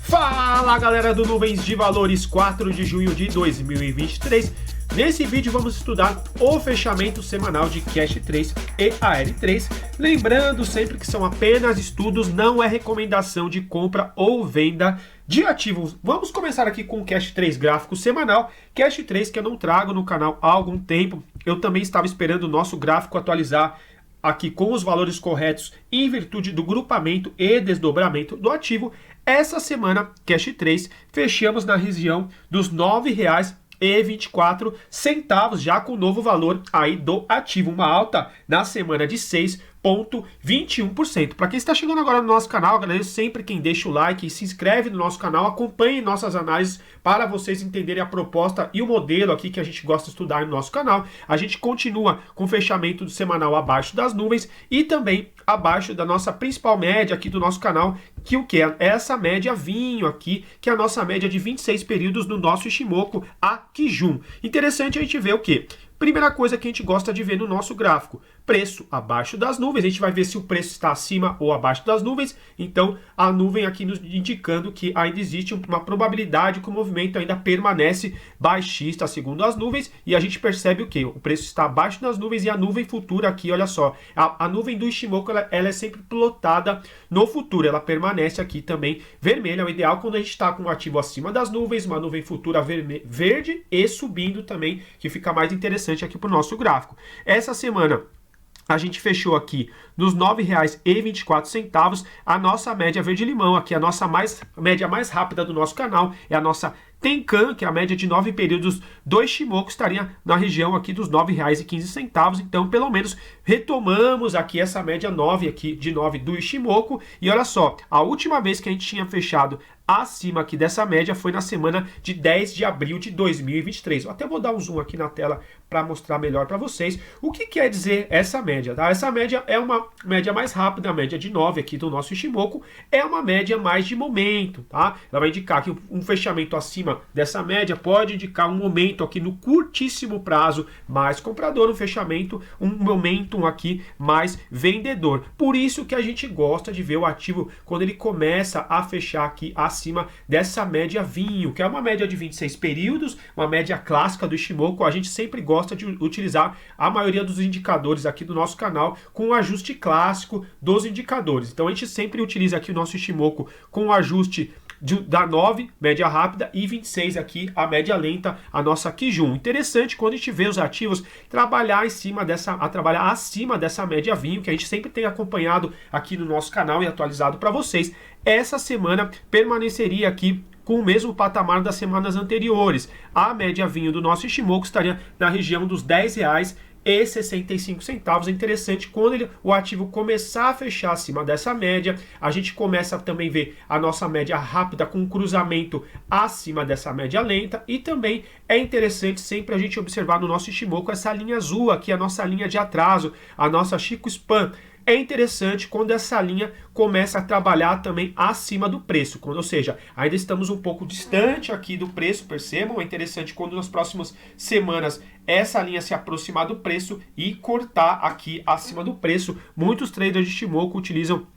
Fala galera do Nuvens de Valores, 4 de junho de 2023. Nesse vídeo vamos estudar o fechamento semanal de Cash 3 e AL3. Lembrando sempre que são apenas estudos, não é recomendação de compra ou venda de ativos. Vamos começar aqui com o Cash 3 gráfico semanal. Cash 3 que eu não trago no canal há algum tempo. Eu também estava esperando o nosso gráfico atualizar aqui com os valores corretos em virtude do grupamento e desdobramento do ativo. Essa semana, Cash 3, fechamos na região dos R$ 9,24, já com o novo valor aí do ativo, uma alta na semana de 6,21%. Para quem está chegando agora no nosso canal, agradeço sempre quem deixa o like e se inscreve no nosso canal, acompanhe nossas análises para vocês entenderem a proposta e o modelo aqui que a gente gosta de estudar no nosso canal. A gente continua com o fechamento do semanal abaixo das nuvens e também abaixo da nossa principal média aqui do nosso canal, que o que é essa média vinho aqui, que é a nossa média de 26 períodos no nosso Ichimoku a Kijun. Interessante a gente ver o que? Primeira coisa que a gente gosta de ver no nosso gráfico, preço abaixo das nuvens. A gente vai ver se o preço está acima ou abaixo das nuvens. Então, a nuvem aqui nos indicando que ainda existe uma probabilidade que o movimento ainda permanece baixista, segundo as nuvens. E a gente percebe o que? O preço está abaixo das nuvens e a nuvem futura aqui, olha só. A nuvem do Ichimoku, ela é sempre plotada no futuro. Ela permanece aqui também vermelha. O ideal quando a gente está com um ativo acima das nuvens, uma nuvem futura verde e subindo também, que fica mais interessante aqui para o nosso gráfico. Essa semana a gente fechou aqui nos R$ 9,24, a nossa média verde-limão, aqui a nossa média mais rápida do nosso canal, é a nossa Tenkan, que é a média de 9 períodos do Ichimoku, estaria na região aqui dos R$ 9,15, então pelo menos retomamos aqui essa média 9 aqui de 9 do Ichimoku, e olha só, a última vez que a gente tinha fechado acima aqui dessa média foi na semana de 10 de abril de 2023. Eu até vou dar um zoom aqui na tela para mostrar melhor para vocês o que quer dizer essa média, tá? Essa média é uma média mais rápida, a média de 9 aqui do nosso Ichimoku, é uma média mais de momento, tá? Ela vai indicar que um fechamento acima dessa média pode indicar um momento aqui no curtíssimo prazo mais comprador, um fechamento, um momentum aqui mais vendedor. Por isso que a gente gosta de ver o ativo quando ele começa a fechar aqui acima dessa média vinho, que é uma média de 26 períodos, uma média clássica do Ichimoku. A gente sempre gosta de utilizar a maioria dos indicadores aqui do nosso canal com o ajuste clássico dos indicadores. Então a gente sempre utiliza aqui o nosso Ichimoku com o ajuste da 9, média rápida, e 26 aqui, a média lenta, a nossa Kijun. Interessante quando a gente vê os ativos trabalhar acima dessa média vinho, que a gente sempre tem acompanhado aqui no nosso canal e atualizado para vocês. Essa semana permaneceria aqui com o mesmo patamar das semanas anteriores. A média vinho do nosso Ichimoku estaria na região dos R$10,65. É interessante quando o ativo começar a fechar acima dessa média, a gente começa a também ver a nossa média rápida com um cruzamento acima dessa média lenta, e também é interessante sempre a gente observar no nosso Ichimoku essa linha azul aqui, a nossa linha de atraso, a nossa Chico Span. É interessante quando essa linha começa a trabalhar também acima do preço, ou seja, ainda estamos um pouco distante aqui do preço, percebam, é interessante quando nas próximas semanas essa linha se aproximar do preço e cortar aqui acima do preço. Muitos traders de Ichimoku utilizam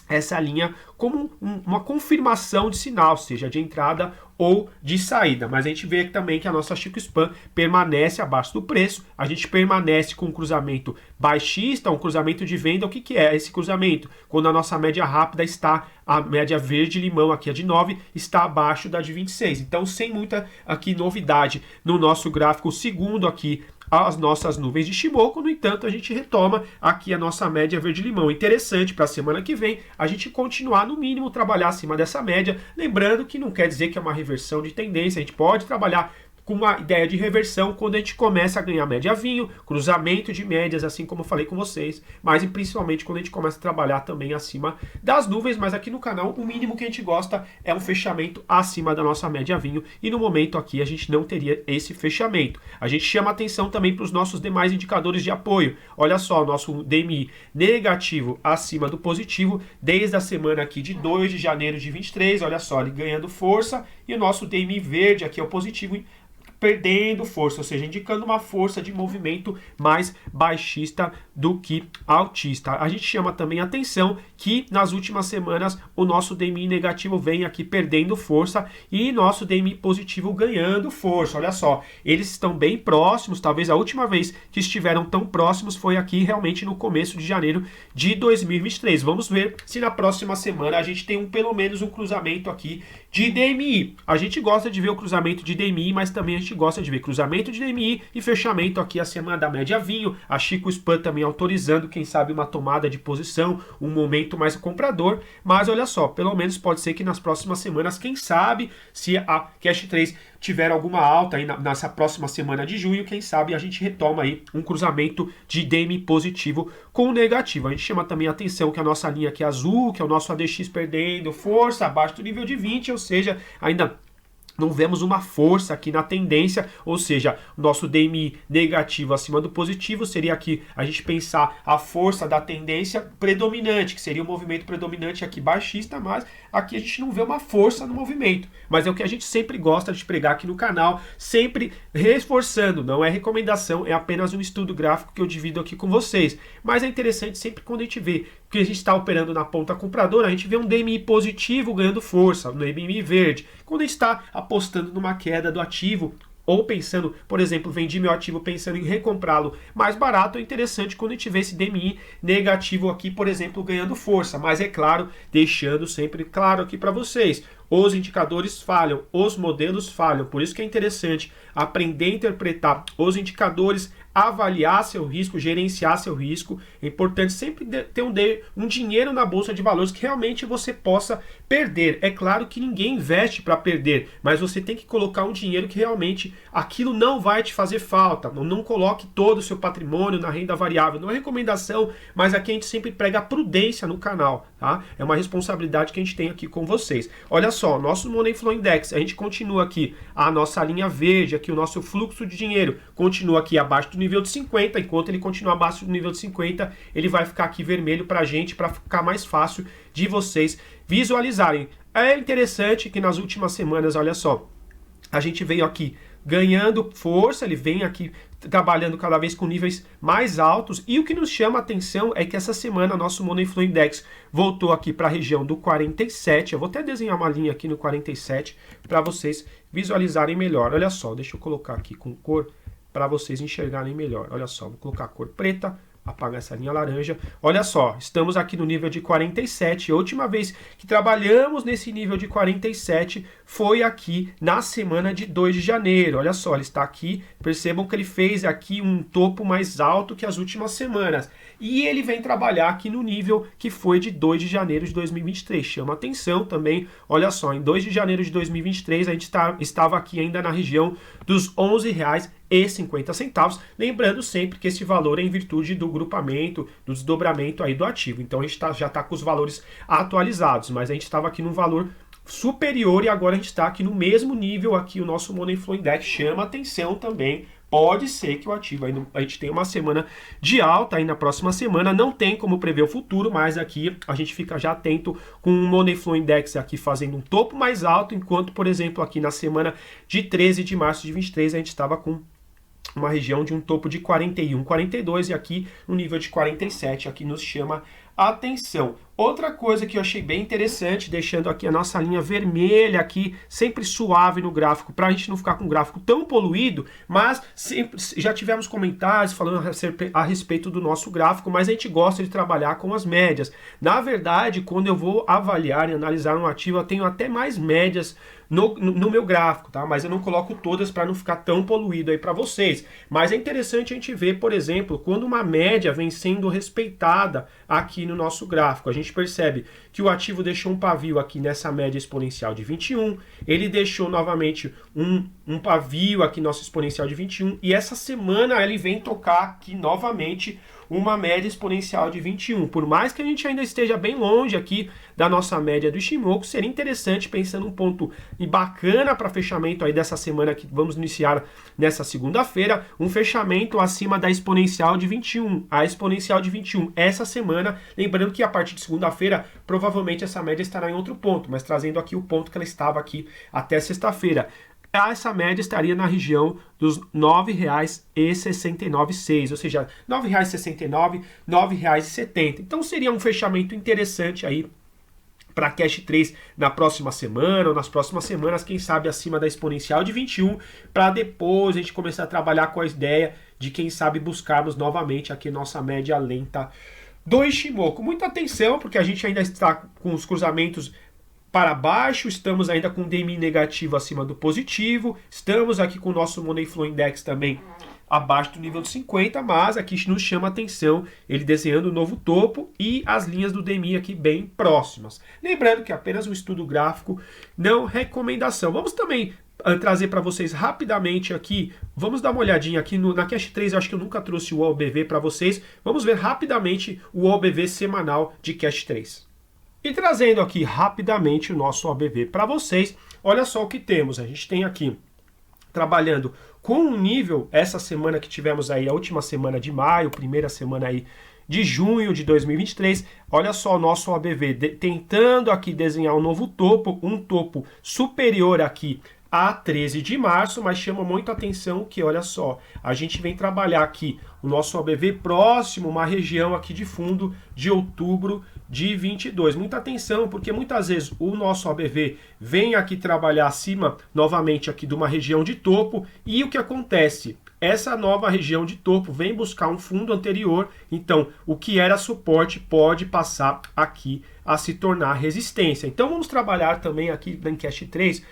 essa linha como uma confirmação de sinal, seja de entrada ou de saída, mas a gente vê também que a nossa Chico Span permanece abaixo do preço, a gente permanece com um cruzamento baixista, um cruzamento de venda. O que é esse cruzamento? Quando a nossa média rápida está, a média verde-limão aqui, a de 9, está abaixo da de 26, então sem muita aqui novidade no nosso gráfico, segundo aqui as nossas nuvens de Ichimoku. No entanto, a gente retoma aqui a nossa média verde-limão. Interessante para a semana que vem a gente continuar, no mínimo, trabalhar acima dessa média. Lembrando que não quer dizer que é uma reversão de tendência, a gente pode trabalhar com uma ideia de reversão quando a gente começa a ganhar média vinho, cruzamento de médias, assim como eu falei com vocês, mas principalmente quando a gente começa a trabalhar também acima das nuvens. Mas aqui no canal o mínimo que a gente gosta é um fechamento acima da nossa média vinho, e no momento aqui a gente não teria esse fechamento. A gente chama atenção também para os nossos demais indicadores de apoio. Olha só, o nosso DMI negativo acima do positivo desde a semana aqui de 2 de janeiro de 23, olha só, ele ganhando força, e o nosso DMI verde aqui é o positivo perdendo força, ou seja, indicando uma força de movimento mais baixista do que altista. A gente chama também atenção que nas últimas semanas o nosso DMI negativo vem aqui perdendo força e nosso DMI positivo ganhando força. Olha só, eles estão bem próximos, talvez a última vez que estiveram tão próximos foi aqui realmente no começo de janeiro de 2023. Vamos ver se na próxima semana a gente tem pelo menos um cruzamento aqui de DMI. A gente gosta de ver o cruzamento de DMI, mas também a gente gosta de ver cruzamento de DMI e fechamento aqui acima da média vinho. A Chico Span também autorizando, quem sabe, uma tomada de posição, um momento mais comprador. Mas olha só, pelo menos pode ser que nas próximas semanas, quem sabe, se a Cash 3 tiver alguma alta aí nessa próxima semana de junho, quem sabe a gente retoma aí um cruzamento de DMI positivo com negativo. A gente chama também a atenção que a nossa linha aqui azul, que é o nosso ADX perdendo força abaixo do nível de 20, ou seja, ainda não vemos uma força aqui na tendência, ou seja, nosso DMI negativo acima do positivo seria aqui a gente pensar a força da tendência predominante, que seria o movimento predominante aqui baixista, mas aqui a gente não vê uma força no movimento. Mas é o que a gente sempre gosta de pregar aqui no canal, sempre reforçando, não é recomendação, é apenas um estudo gráfico que eu divido aqui com vocês. Mas é interessante sempre quando a gente vê que a gente está operando na ponta compradora, a gente vê um DMI positivo ganhando força, no DMI verde. Quando a gente está apostando numa queda do ativo, ou pensando, por exemplo, vendi meu ativo pensando em recomprá-lo mais barato, é interessante quando a gente vê esse DMI negativo aqui, por exemplo, ganhando força. Mas é claro, deixando sempre claro aqui para vocês, os indicadores falham, os modelos falham. Por isso que é interessante aprender a interpretar os indicadores, avaliar seu risco, gerenciar seu risco. É importante sempre ter um dinheiro na bolsa de valores que realmente você possa perder. É claro que ninguém investe para perder, mas você tem que colocar um dinheiro que realmente aquilo não vai te fazer falta. Não coloque todo o seu patrimônio na renda variável. Não é recomendação, mas aqui a gente sempre prega a prudência no canal, tá? É uma responsabilidade que a gente tem aqui com vocês. Olha só, nosso Money Flow Index, a gente continua aqui, a nossa linha verde, aqui o nosso fluxo de dinheiro continua aqui abaixo do nível de 50, enquanto ele continuar abaixo do nível de 50, ele vai ficar aqui vermelho para a gente, para ficar mais fácil de vocês visualizarem. É interessante que nas últimas semanas, olha só, a gente veio aqui ganhando força, ele vem aqui trabalhando cada vez com níveis mais altos, e o que nos chama a atenção é que essa semana nosso Money Flow Index voltou aqui para a região do 47, eu vou até desenhar uma linha aqui no 47 para vocês visualizarem melhor. Olha só, deixa eu colocar aqui com cor para vocês enxergarem melhor. Olha só, vou colocar a cor preta, apagar essa linha laranja. Olha só, estamos aqui no nível de 47. A última vez que trabalhamos nesse nível de 47 foi aqui na semana de 2 de janeiro. Olha só, ele está aqui. Percebam que ele fez aqui um topo mais alto que as últimas semanas. E ele vem trabalhar aqui no nível que foi de 2 de janeiro de 2023. Chama atenção também, olha só, em 2 de janeiro de 2023 a gente estava aqui ainda na região dos R$11,50. Lembrando sempre que esse valor é em virtude do grupamento, do desdobramento aí do ativo. Então a gente já está com os valores atualizados, mas a gente estava aqui num valor superior e agora a gente está aqui no mesmo nível aqui. O nosso Money Flow Index chama atenção também. Pode ser que o ativo, a gente tenha uma semana de alta aí na próxima semana, não tem como prever o futuro, mas aqui a gente fica já atento com o Money Flow Index aqui fazendo um topo mais alto, enquanto, por exemplo, aqui na semana de 13 de março de 23 a gente estava com uma região de um topo de 41, 42 e aqui no nível de 47, aqui nos chama a atenção. Outra coisa que eu achei bem interessante, deixando aqui a nossa linha vermelha aqui, sempre suave no gráfico, para a gente não ficar com o gráfico tão poluído, mas sempre, já tivemos comentários falando a respeito do nosso gráfico, mas a gente gosta de trabalhar com as médias. Na verdade, quando eu vou avaliar e analisar um ativo, eu tenho até mais médias no meu gráfico, tá? Mas eu não coloco todas para não ficar tão poluído aí para vocês. Mas é interessante a gente ver, por exemplo, quando uma média vem sendo respeitada aqui no nosso gráfico. A gente percebe que o ativo deixou um pavio aqui nessa média exponencial de 21, ele deixou novamente um pavio aqui nosso exponencial de 21, e essa semana ele vem tocar aqui novamente uma média exponencial de 21. Por mais que a gente ainda esteja bem longe aqui da nossa média do Ichimoku, seria interessante, pensando um ponto bacana para fechamento aí dessa semana que vamos iniciar nessa segunda-feira, um fechamento acima da exponencial de 21. A exponencial de 21 essa semana, lembrando que a partir de segunda-feira, provavelmente essa média estará em outro ponto, mas trazendo aqui o ponto que ela estava aqui até sexta-feira. essa média estaria na região dos R$ 9,69, ou seja, R$ 9,69, R$ 9,70. Então seria um fechamento interessante aí para Cash 3 na próxima semana ou nas próximas semanas, quem sabe acima da exponencial de 21, para depois a gente começar a trabalhar com a ideia de quem sabe buscarmos novamente aqui nossa média lenta do Ichimoku. Muita atenção, porque a gente ainda está com os cruzamentos para baixo, estamos ainda com o DMI negativo acima do positivo, estamos aqui com o nosso Money Flow Index também abaixo do nível de 50, mas aqui nos chama a atenção ele desenhando um novo topo e as linhas do DMI aqui bem próximas. Lembrando que é apenas um estudo gráfico, não recomendação. Vamos também trazer para vocês rapidamente aqui, vamos dar uma olhadinha aqui na Cash 3, eu acho que eu nunca trouxe o OBV para vocês, vamos ver rapidamente o OBV semanal de Cash 3. E trazendo aqui rapidamente o nosso OBV para vocês, olha só o que temos, a gente tem aqui trabalhando com um nível, essa semana que tivemos aí, a última semana de maio, primeira semana aí de junho de 2023, olha só o nosso OBV tentando aqui desenhar um novo topo, um topo superior aqui a 13 de março, mas chama muito a atenção que, olha só, a gente vem trabalhar aqui o nosso OBV próximo, uma região aqui de fundo de outubro de 22. Muita atenção, porque muitas vezes o nosso OBV vem aqui trabalhar acima, novamente aqui de uma região de topo, e o que acontece? Essa nova região de topo vem buscar um fundo anterior, então o que era suporte pode passar aqui a se tornar resistência. Então vamos trabalhar também aqui na Cash 3,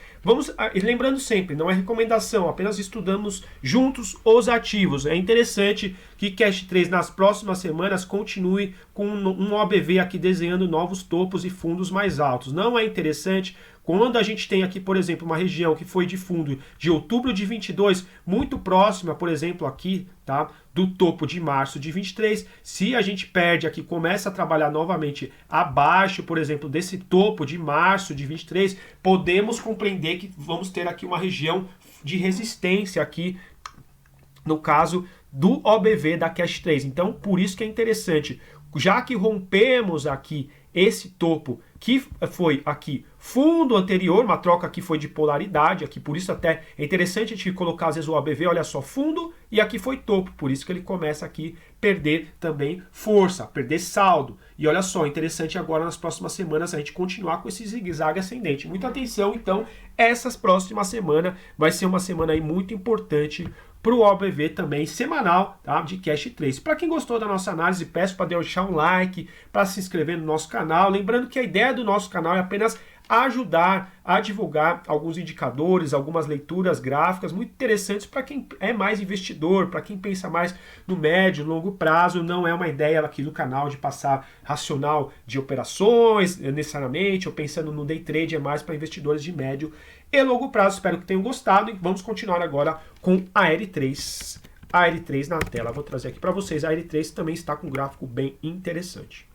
lembrando sempre, não é recomendação, apenas estudamos juntos os ativos. É interessante que Cash 3 nas próximas semanas continue com um OBV aqui desenhando novos topos e fundos mais altos. Não é interessante quando a gente tem aqui, por exemplo, uma região que foi de fundo de outubro de 22, muito próxima, por exemplo, aqui, tá, do topo de março de 23, se a gente perde aqui, começa a trabalhar novamente abaixo, por exemplo, desse topo de março de 23, podemos compreender que vamos ter aqui uma região de resistência aqui, no caso do OBV da Cash 3. Então, por isso que é interessante, já que rompemos aqui esse topo que foi aqui fundo anterior, uma troca que foi de polaridade, aqui por isso até é interessante a gente colocar às vezes o OBV, olha só, fundo e aqui foi topo, por isso que ele começa aqui perder também força, perder saldo. E olha só, interessante agora nas próximas semanas a gente continuar com esse zigue-zague ascendente. Muita atenção, então, essas próximas semanas vai ser uma semana aí muito importante para o OBV também semanal, tá, de Cash 3. Para quem gostou da nossa análise, peço para deixar um like, para se inscrever no nosso canal. Lembrando que a ideia do nosso canal é apenas ajudar a divulgar alguns indicadores, algumas leituras gráficas muito interessantes para quem é mais investidor, para quem pensa mais no médio, longo prazo. Não é uma ideia aqui do canal de passar racional de operações necessariamente, ou pensando no day trade, é mais para investidores de médio e longo prazo. Espero que tenham gostado e vamos continuar agora com a R3. A R3 na tela, vou trazer aqui para vocês. A R3 também está com um gráfico bem interessante.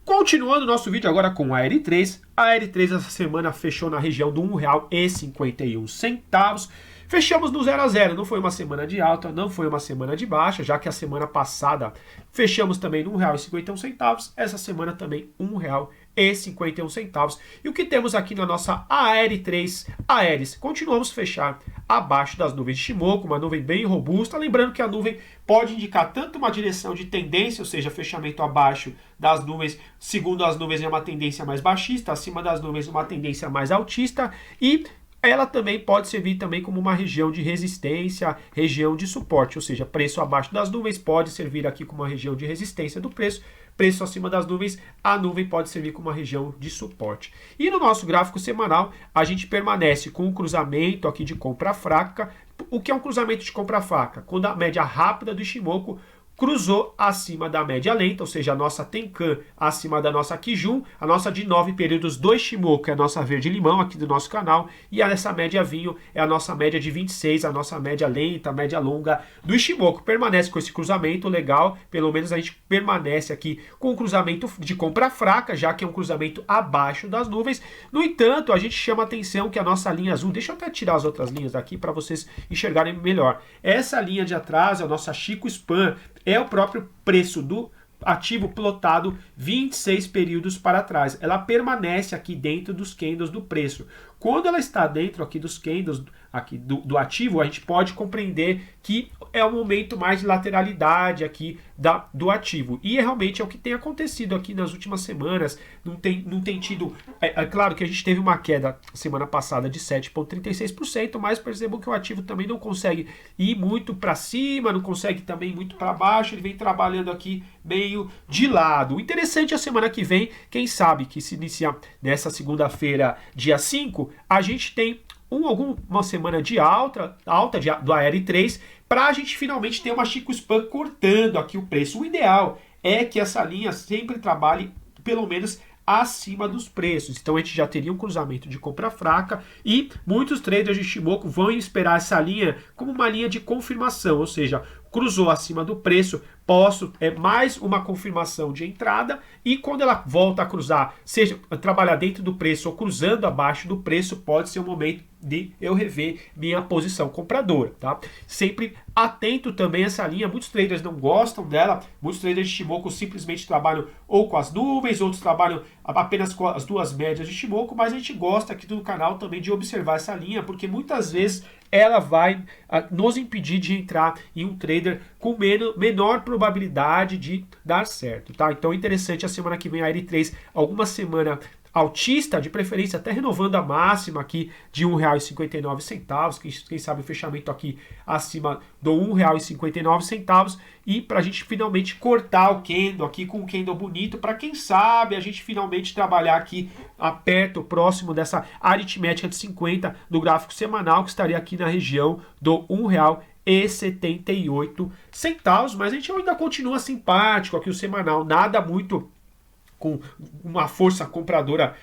Continuando o nosso vídeo agora com a R3. A R3 essa semana fechou na região do R$ 1,51. Fechamos no 0 a 0, não foi uma semana de alta, não foi uma semana de baixa, já que a semana passada fechamos também no R$ 1,51, essa semana também R$ 1,51. E o que temos aqui na nossa AR3 Aeris? Continuamos a fechar abaixo das nuvens de Ichimoku, uma nuvem bem robusta, lembrando que a nuvem pode indicar tanto uma direção de tendência, ou seja, fechamento abaixo das nuvens, segundo as nuvens é uma tendência mais baixista, acima das nuvens uma tendência mais altista, e ela também pode servir também como uma região de resistência, região de suporte, ou seja, preço abaixo das nuvens pode servir aqui como uma região de resistência do preço, preço acima das nuvens, a nuvem pode servir como uma região de suporte. E no nosso gráfico semanal, a gente permanece com um cruzamento aqui de compra fraca. O que é um cruzamento de compra fraca? Quando a média rápida do Ichimoku cruzou acima da média lenta, ou seja, a nossa Tenkan acima da nossa Kijun, a nossa de 9 períodos do Ichimoku, é a nossa verde-limão aqui do nosso canal, e essa média vinho é a nossa média de 26, a nossa média lenta, a média longa do Ichimoku. Permanece com esse cruzamento legal, pelo menos a gente permanece aqui com um cruzamento de compra fraca, já que é um cruzamento abaixo das nuvens. No entanto, a gente chama a atenção que a nossa linha azul, deixa eu até tirar as outras linhas daqui para vocês enxergarem melhor. Essa linha de atrás é a nossa Chico Span, é o próprio preço do ativo plotado 26 períodos para trás. Ela permanece aqui dentro dos candles do preço. Quando ela está dentro aqui dos candles aqui do ativo, a gente pode compreender que é o momento mais de lateralidade aqui do ativo. E realmente é o que tem acontecido aqui nas últimas semanas. Não tem tido... É claro que a gente teve uma queda semana passada de 7,36%, mas percebam que o ativo também não consegue ir muito para cima, não consegue também ir muito para baixo, ele vem trabalhando aqui meio de lado. O interessante é a semana que vem, quem sabe que se inicia nessa segunda-feira, dia 5, a gente tem alguma semana de alta do AR3 para a gente finalmente ter uma Chico Span cortando aqui o preço. O ideal é que essa linha sempre trabalhe pelo menos acima dos preços. Então a gente já teria um cruzamento de compra fraca e muitos traders de Ichimoku vão esperar essa linha como uma linha de confirmação, ou seja, cruzou acima do preço, mais uma confirmação de entrada, e quando ela volta a cruzar, seja trabalhar dentro do preço ou cruzando abaixo do preço, pode ser o momento de eu rever minha posição compradora, tá? Sempre atento também a essa linha, muitos traders não gostam dela, muitos traders de Ichimoku simplesmente trabalham ou com as nuvens, outros trabalham apenas com as duas médias de Ichimoku, mas a gente gosta aqui do canal também de observar essa linha, porque muitas vezes ela vai nos impedir de entrar em um trader com menor probabilidade de dar certo, tá? Então é interessante a semana que vem a AR3, alguma semana altista, de preferência até renovando a máxima aqui de R$ 1,59, quem sabe o fechamento aqui acima do R$ 1,59, e para a gente finalmente cortar o candle aqui com um candle bonito, para quem sabe a gente finalmente trabalhar aqui perto, próximo dessa aritmética de 50 do gráfico semanal, que estaria aqui na região do R$1,78, mas a gente ainda continua simpático aqui o semanal, nada muito com uma força compradora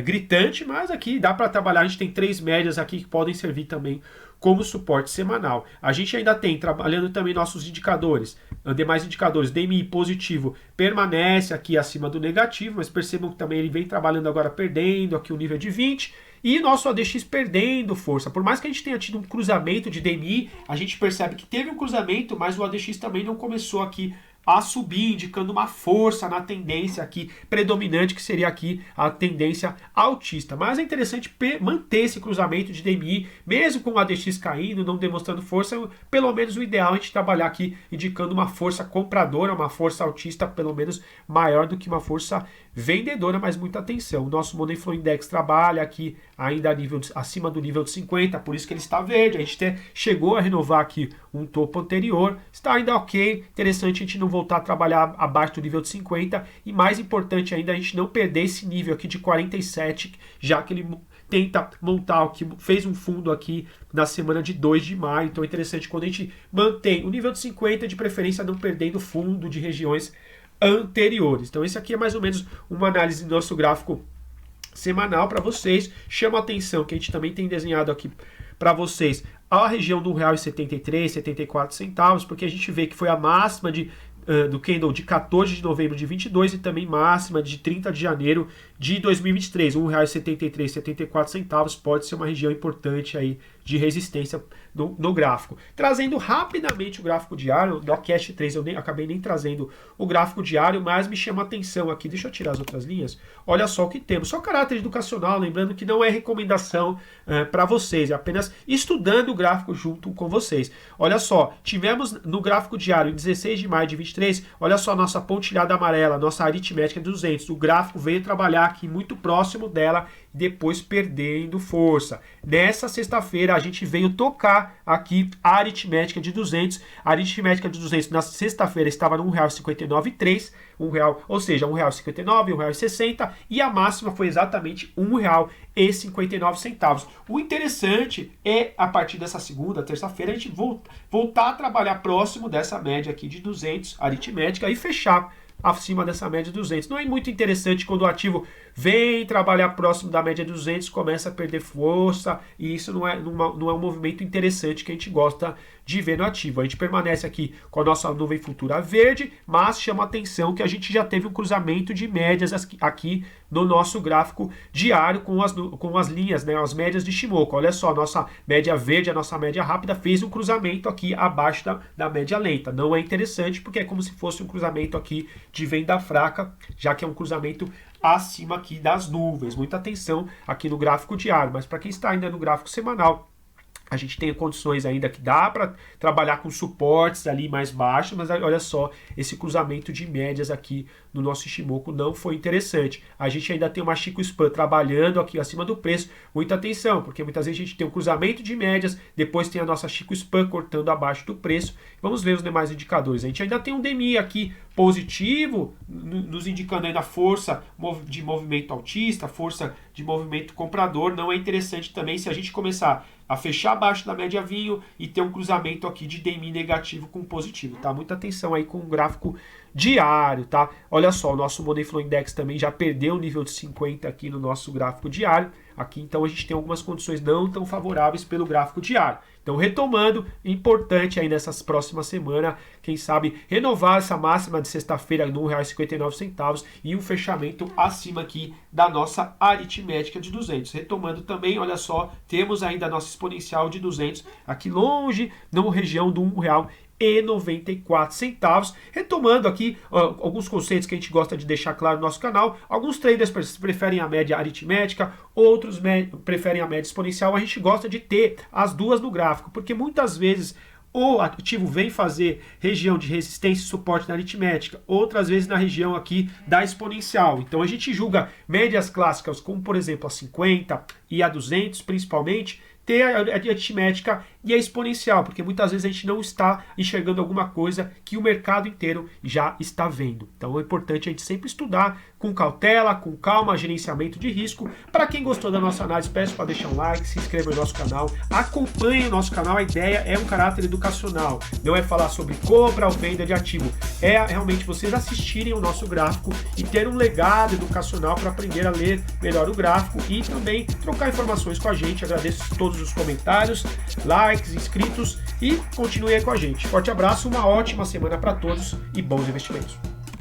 gritante, mas aqui dá para trabalhar, a gente tem 3 médias aqui que podem servir também como suporte semanal. A gente ainda tem, trabalhando também nossos indicadores, demais indicadores, DMI positivo permanece aqui acima do negativo, mas percebam que também ele vem trabalhando agora perdendo aqui o nível de 20, e nosso ADX perdendo força. Por mais que a gente tenha tido um cruzamento de DMI, a gente percebe que teve um cruzamento, mas o ADX também não começou aqui a subir, indicando uma força na tendência aqui predominante, que seria aqui a tendência altista. Mas é interessante manter esse cruzamento de DMI, mesmo com o ADX caindo, não demonstrando força, pelo menos o ideal é a gente trabalhar aqui indicando uma força compradora, uma força altista pelo menos maior do que uma força vendedora, mas muita atenção. O nosso Money Flow Index trabalha aqui ainda acima do nível de 50, por isso que ele está verde. A gente até chegou a renovar aqui um topo anterior, está ainda ok. Interessante a gente não voltar a trabalhar abaixo do nível de 50, e mais importante ainda, a gente não perder esse nível aqui de 47, já que ele tenta montar, que fez um fundo aqui na semana de 2 de maio. Então é interessante quando a gente mantém o nível de 50, de preferência não perdendo fundo de regiões anteriores. Então esse aqui é mais ou menos uma análise do nosso gráfico semanal para vocês. Chama a atenção que a gente também tem desenhado aqui para vocês a região do R$1,73, 74 centavos, porque a gente vê que foi a máxima do candle de 14 de novembro de 22 e também máxima de 30 de janeiro de 2023. R$1,73, 74 centavos pode ser uma região importante aí de resistência no gráfico. Trazendo rapidamente o gráfico diário, no Cash 3 eu acabei nem trazendo o gráfico diário, mas me chama a atenção aqui, deixa eu tirar as outras linhas, olha só o que temos, só caráter educacional, lembrando que não é recomendação para vocês, é apenas estudando o gráfico junto com vocês. Olha só, tivemos no gráfico diário, em 16 de maio de 23, olha só a nossa pontilhada amarela, nossa aritmética de 200, o gráfico veio trabalhar aqui muito próximo dela, depois perdendo força. Nessa sexta-feira a gente veio tocar aqui a aritmética de 200. A aritmética de 200 na sexta-feira estava no R$1,59,3, ou seja, R$1,59, R$1,60, e a máxima foi exatamente R$1,59. O interessante é, a partir dessa segunda, terça-feira, a gente voltar a trabalhar próximo dessa média aqui de 200 aritmética e fechar acima dessa média de 200. Não é muito interessante quando o ativo vem trabalhar próximo da média de 200, começa a perder força, e isso não é um movimento interessante que a gente gosta de ver no ativo. A gente permanece aqui com a nossa nuvem futura verde, mas chama a atenção que a gente já teve um cruzamento de médias aqui no nosso gráfico diário com as linhas, né, as médias de Shimoku. Olha só, a nossa média verde, a nossa média rápida fez um cruzamento aqui abaixo da média lenta. Não é interessante porque é como se fosse um cruzamento aqui de venda fraca, já que é um cruzamento acima aqui das nuvens. Muita atenção aqui no gráfico diário, mas para quem está ainda no gráfico semanal, a gente tem condições ainda que dá para trabalhar com suportes ali mais baixos, mas olha só, esse cruzamento de médias aqui no nosso Shimoku não foi interessante. A gente ainda tem uma Chico Span trabalhando aqui acima do preço. Muita atenção, porque muitas vezes a gente tem um cruzamento de médias, depois tem a nossa Chico Span cortando abaixo do preço. Vamos ver os demais indicadores. A gente ainda tem um DMI aqui positivo, nos indicando ainda força de movimento altista, força de movimento comprador. Não é interessante também se a gente começar a fechar abaixo da média vinho e ter um cruzamento aqui de DMI negativo com positivo, tá? Muita atenção aí com o gráfico diário, tá? Olha só, o nosso Money Flow Index também já perdeu o nível de 50 aqui no nosso gráfico diário. Aqui, então, a gente tem algumas condições não tão favoráveis pelo gráfico diário. Então, retomando, importante aí nessas próximas semanas, quem sabe, renovar essa máxima de sexta-feira no R$ 1,59 e um fechamento acima aqui da nossa aritmética de 200. Retomando também, olha só, temos ainda a nossa exponencial de 200 aqui longe, na região do R$1,94. Retomando aqui alguns conceitos que a gente gosta de deixar claro no nosso canal. Alguns traders preferem a média aritmética, outros preferem a média exponencial. A gente gosta de ter as duas no gráfico, porque muitas vezes o ativo vem fazer região de resistência e suporte na aritmética, outras vezes na região aqui da exponencial. Então a gente julga médias clássicas, como por exemplo a 50 e a 200 principalmente, ter a aritmética e a exponencial, porque muitas vezes a gente não está enxergando alguma coisa que o mercado inteiro já está vendo. Então é importante a gente sempre estudar com cautela, com calma, gerenciamento de risco. Para quem gostou da nossa análise, peço para deixar um like, se inscreva no nosso canal, acompanhe o nosso canal. A ideia é um caráter educacional, não é falar sobre compra ou venda de ativo, é realmente vocês assistirem o nosso gráfico e ter um legado educacional para aprender a ler melhor o gráfico e também trocar informações com a gente. Agradeço todos os comentários, likes, inscritos e continue aí com a gente. Forte abraço, uma ótima semana para todos e bons investimentos.